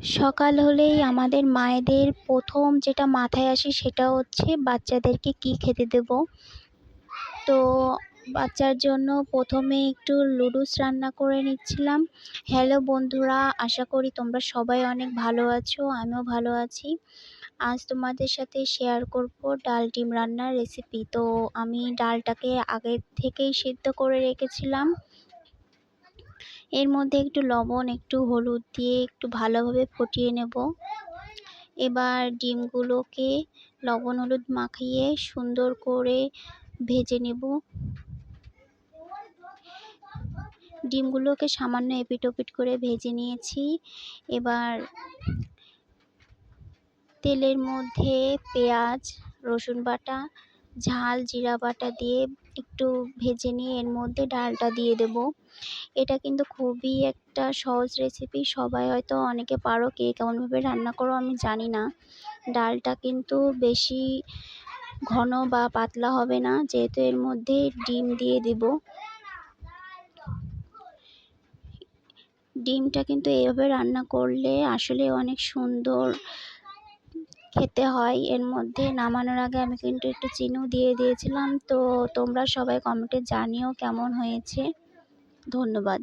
সকাল হলেই আমাদের মায়েদের প্রথম যেটা মাথায় আসে সেটা হচ্ছে বাচ্চাদেরকে কী খেতে দেবো। তো বাচ্চার জন্য প্রথমে একটু নুডলস রান্না করে নিচ্ছিলাম। হ্যালো বন্ধুরা, আশা করি তোমরা সবাই অনেক ভালো আছো, আমিও ভালো আছি। আজ তোমাদের সাথে শেয়ার করব ডাল ডিম রান্নার রেসিপি। তো আমি ডালটাকে আগে থেকেই সিদ্ধ করে রেখেছিলাম। এর মধ্যে একটু লবণ, একটু হলুদ দিয়ে একটু ভালোভাবে ফুটিয়ে নেব। এবার ডিমগুলোকে লবণ হলুদ মাখিয়ে সুন্দর করে ভেজে নেব। ডিমগুলোকে সামান্য এপিট ওপিট করে ভেজে নিয়েছি। এবার তেলের মধ্যে পেঁয়াজ, রসুন বাটা, ঝাল জিরা বাটা দিয়ে একটু ভেজে নিয়ে এর মধ্যে ডালটা দিয়ে দেব। এটা কিন্তু খুবই একটা সহজ রেসিপি, সবাই হয়তো অনেকে পারো, কে কেমনভাবে রান্না করো আমি জানি না। ডালটা কিন্তু বেশি ঘন বা পাতলা হবে না, যেহেতু এর মধ্যে ডিম দিয়ে দেব। ডিমটা কিন্তু এইভাবে রান্না করলে আসলে অনেক সুন্দর খেতে হয়। এর মধ্যে নামানোর আগে আমি কিন্তু একটু চিনিও দিয়ে দিয়েছিলাম। তো তোমরা সবাই কমেন্টে জানিও কেমন হয়েছে। ধন্যবাদ।